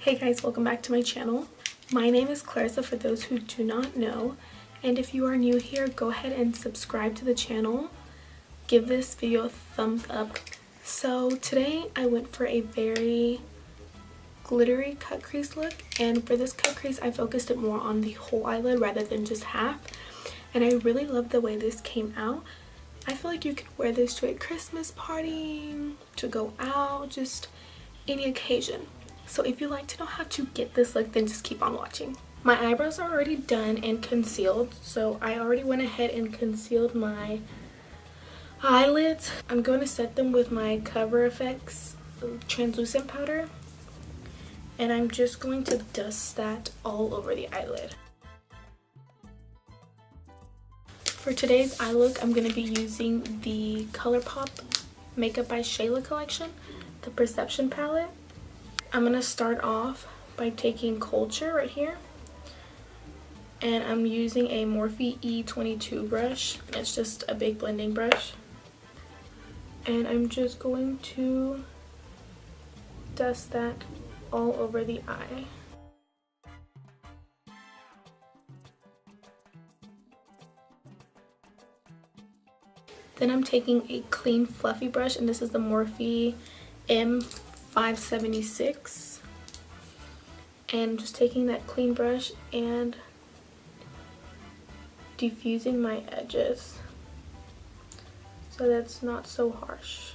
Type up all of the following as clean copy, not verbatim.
Hey guys, welcome back to my channel. My name is Clarissa for those who do not know, and if you are new here, go ahead and subscribe to the channel. Give this video a thumbs up. So today I went for a very glittery cut crease look, and for this cut crease I focused it more on the whole eyelid rather than just half, and I really love the way this came out. I feel like you could wear this to a Christmas party, to go out, just any occasion. So if you like to know how to get this look, then just keep on watching. My eyebrows are already done and concealed, so I already went ahead and concealed my eyelids. I'm going to set them with my Cover FX translucent powder, and I'm just going to dust that all over the eyelid. For today's eye look, I'm going to be using the Colourpop Makeup by Shayla collection, the Perception palette. I'm going to start off by taking Culture right here, and I'm using a Morphe E22 brush. It's just a big blending brush, and I'm just going to dust that all over the eye. Then I'm taking a clean fluffy brush, and this is the Morphe M576, and I'm just taking that clean brush and diffusing my edges so that's not so harsh.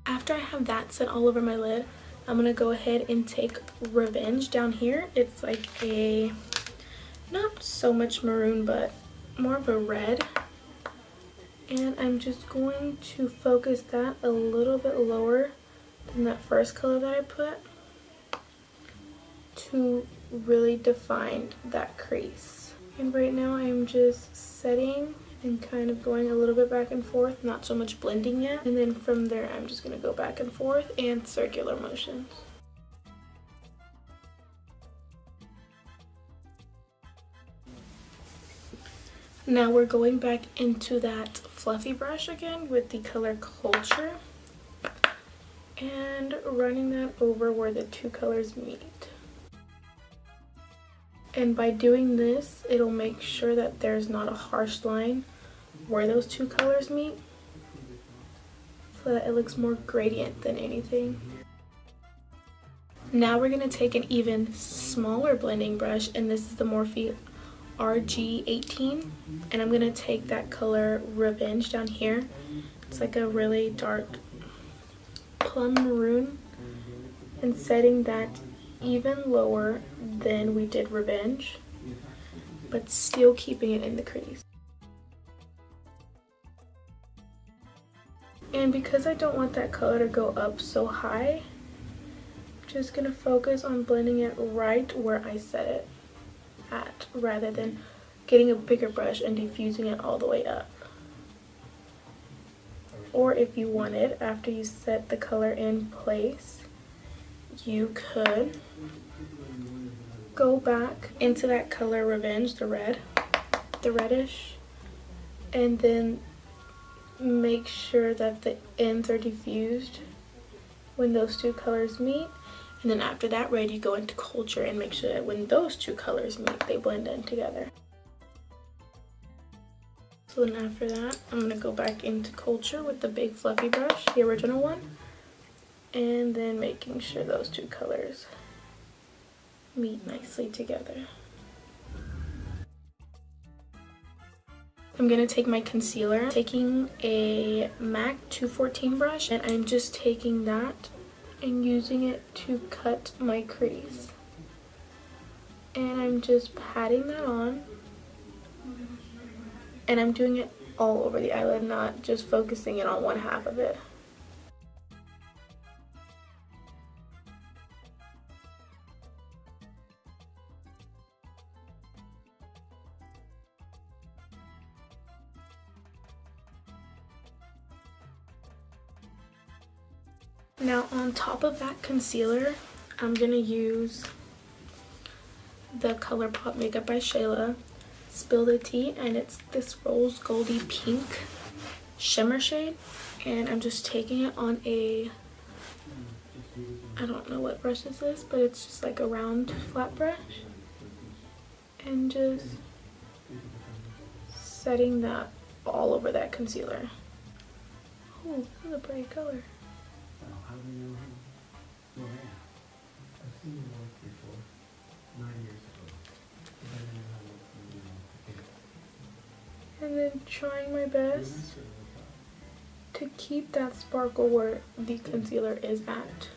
After I have that set all over my lid, I'm gonna go ahead and take Revenge down here. It's like a, not so much maroon, but more of a red, and I'm just going to focus that a little bit lower than that first color that I put to really define that crease. And right now I'm just setting and kind of going a little bit back and forth, not so much blending yet, and then from there I'm just going to go back and forth and circular motions. Now we're going back into that fluffy brush again with the color Culture and running that over where the two colors meet. And by doing this, it'll make sure that there's not a harsh line where those two colors meet, so that it looks more gradient than anything. Now we're going to take an even smaller blending brush, and this is the Morphe RG18, and I'm gonna take that color Revenge down here. It's like a really dark plum maroon, and setting that even lower than we did Revenge, but still keeping it in the crease. And because I don't want that color to go up so high, I'm just gonna focus on blending it right where I set it at, rather than getting a bigger brush and diffusing it all the way up. Or if you wanted, after you set the color in place, you could go back into that color Revenge, the red, the reddish, and then make sure that the ends are diffused when those two colors meet. And then after that red, you go into Culture and make sure that when those two colors meet, they blend in together. So then after that, I'm going to go back into Culture with the big fluffy brush, the original one, and then making sure those two colors meet nicely together. I'm going to take my concealer, taking a MAC 214 brush, and I'm just taking that and using it to cut my crease, and I'm just patting that on, and I'm doing it all over the eyelid, not just focusing it on one half of it. Now on top of that concealer, I'm going to use the Colourpop Makeup by Shayla Spill the Tea, and it's this rose goldy pink shimmer shade, and I'm just taking it on a I don't know what brush this is, but it's just like a round flat brush. And just setting that all over that concealer. Oh, this is a pretty color. And then trying my best to keep that sparkle where the concealer is at.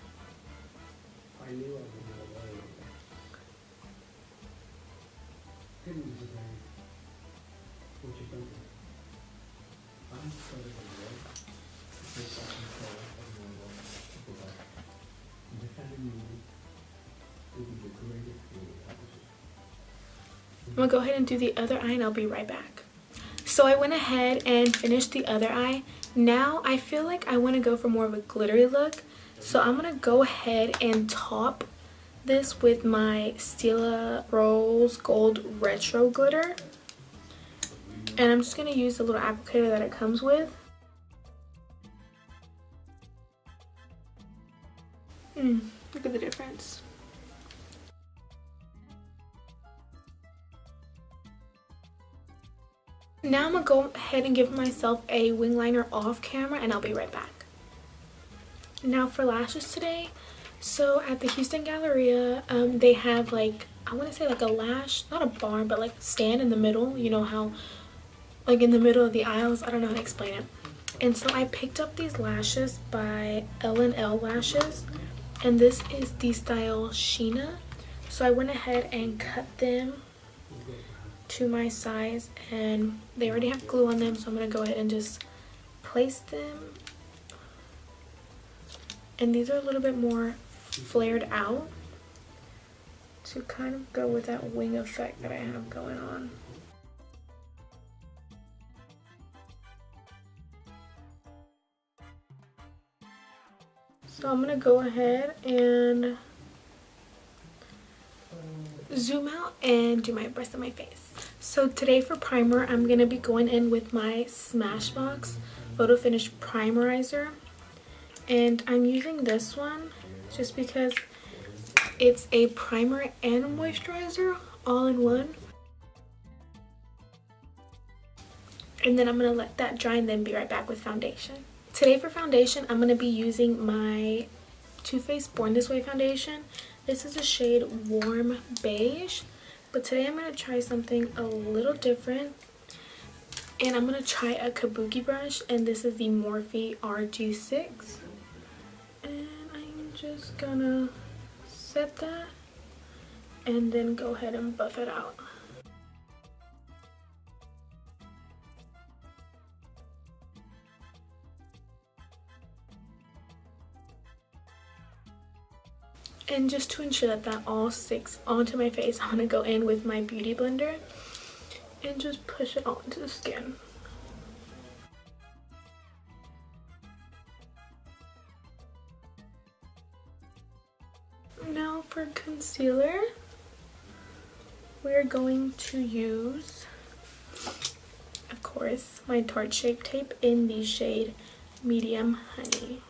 I'm gonna go ahead and do the other eye and I'll be right back. So I went ahead and finished the other eye. Now I feel like I want to go for more of a glittery look. So I'm gonna go ahead and top this with my Stila Rose Gold Retro Glitter. And I'm just gonna use the little applicator that it comes with. Look at the difference. Now I'm gonna go ahead and give myself a wing liner off camera and I'll be right back. Now for lashes today, so at the Houston Galleria, they have like, I want to say like a lash, not a bar, but like stand in the middle. You know how, like in the middle of the aisles, I don't know how to explain it. And so I picked up these lashes by L&L Lashes, and this is the style SHEENA. So I went ahead and cut them to my size, and they already have glue on them, so I'm going to go ahead and just place them. And these are a little bit more flared out to kind of go with that wing effect that I have going on. So I'm going to go ahead and zoom out and do my rest of my face. So today for primer, I'm going to be going in with my Smashbox Photo Finish Primerizer. And I'm using this one just because it's a primer and a moisturizer all in one. And then I'm going to let that dry and then be right back with foundation. Today for foundation, I'm going to be using my Too Faced Born This Way foundation. This is a shade Warm Beige. But today I'm going to try something a little different. And I'm going to try a kabuki brush. And this is the Morphe RG6. And I'm just going to set that. And then go ahead and buff it out. And just to ensure that that all sticks onto my face, I'm going to go in with my beauty blender and just push it onto the skin. Now for concealer, we're going to use, of course, my Tarte Shape Tape in the shade Medium Honey.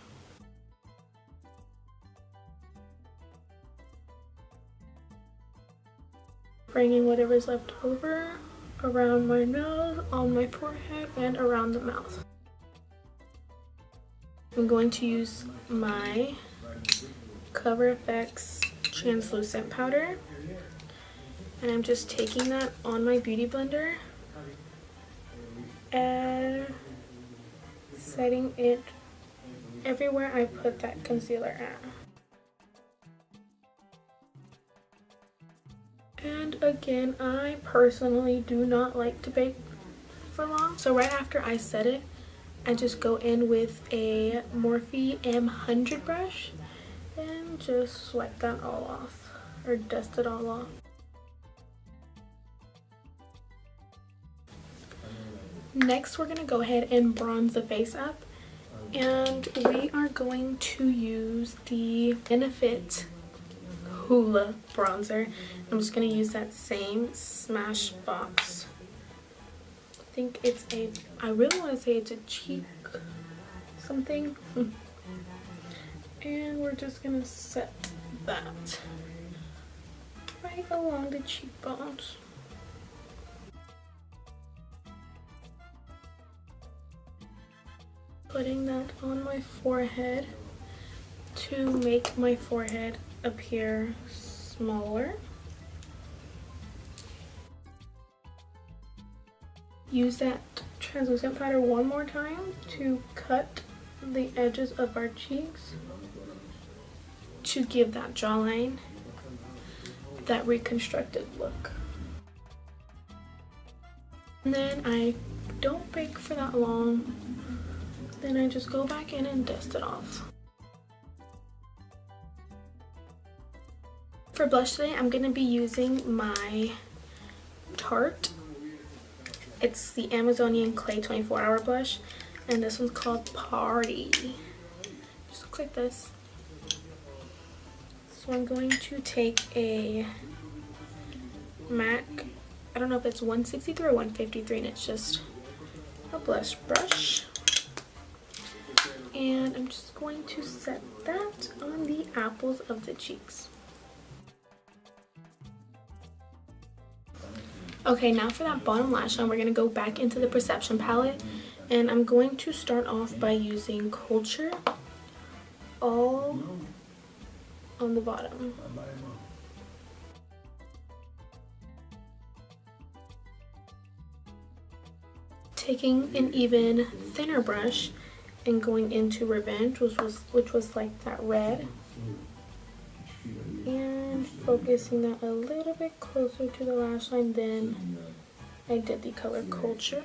Bringing whatever's left over around my nose, on my forehead, and around the mouth. I'm going to use my Cover FX translucent powder, and I'm just taking that on my beauty blender and setting it everywhere I put that concealer at. And again, I personally do not like to bake for long. So right after I set it, I just go in with a Morphe M100 brush and just swipe that all off, or dust it all off. Next, we're going to go ahead and bronze the face up. And we are going to use the Benefit Hoola bronzer. I'm just going to use that same Smashbox. I think it's a, I really want to say it's a cheek something. And we're just gonna set that right along the cheekbones. Putting that on my forehead to make my forehead appear smaller. Use that translucent powder one more time to cut the edges of our cheeks to give that jawline that reconstructed look. And then I don't bake for that long. Then I just go back in and dust it off. For blush today, I'm going to be using my Tarte. It's the Amazonian Clay 24-hour blush, and this one's called Party. Just looks like this. So I'm going to take a MAC, I don't know if it's 163 or 153, and it's just a blush brush. And I'm just going to set that on the apples of the cheeks. Okay, now for that bottom lash line, we're going to go back into the Perception palette. And I'm going to start off by using Culture all on the bottom. Taking an even thinner brush and going into Revenge, which was like that red, and focusing that a little bit closer to the lash line than I did the color Culture.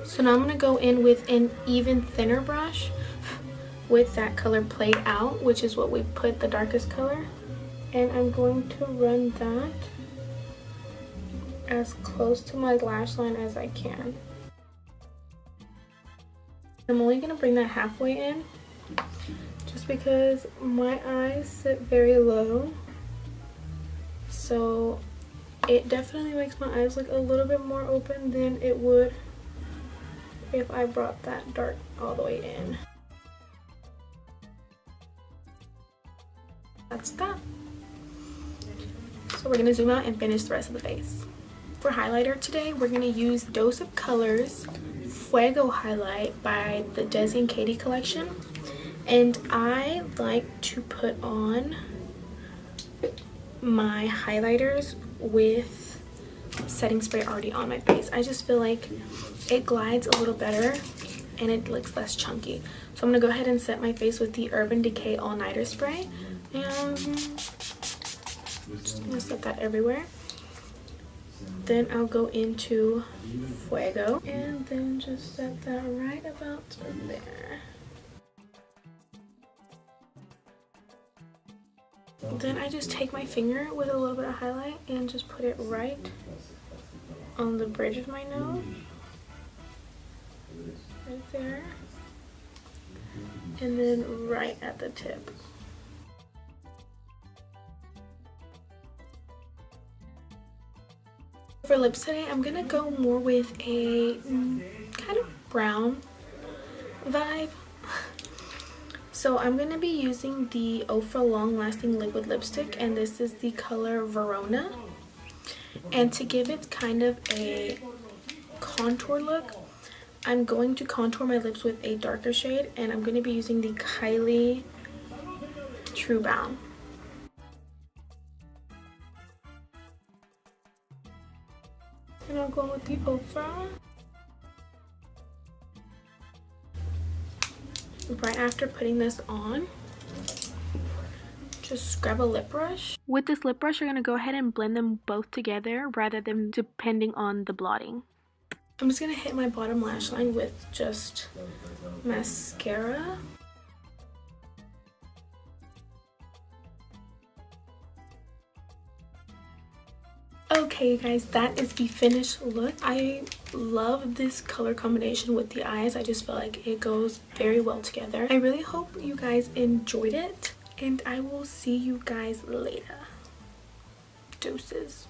So now I'm going to go in with an even thinner brush with that color Played Out, which is what we put the darkest color, and I'm going to run that as close to my lash line as I can. I'm only going to bring that halfway in just because my eyes sit very low, so it definitely makes my eyes look a little bit more open than it would if I brought that dark all the way in. That's that. So we're going to zoom out and finish the rest of the face. For highlighter today, we're going to use Dose of Colors Fuego highlight by the Desi and Katy collection, and I like to put on my highlighters with setting spray already on my face. I just feel like it glides a little better and it looks less chunky. So I'm gonna go ahead and set my face with the Urban Decay All Nighter spray, and just gonna set that everywhere. Then I'll go into Fuego and then just set that right about there. Then I just take my finger with a little bit of highlight and just put it right on the bridge of my nose. Right there. And then right at the tip. For lips today, I'm gonna go more with a kind of brown vibe. So I'm gonna be using the Ofra Long Lasting Liquid Lipstick, and this is the color Verona. And to give it kind of a contour look, I'm going to contour my lips with a darker shade, and I'm gonna be using the Kylie True Balm. And I'll go with the Ofra. Right after putting this on, just grab a lip brush. With this lip brush, you're going to go ahead and blend them both together rather than depending on the blotting. I'm just going to hit my bottom lash line with just mascara. Okay, you guys, that is the finished look. I love this color combination with the eyes. I just feel like it goes very well together. I really hope you guys enjoyed it, and I will see you guys later. Deuces.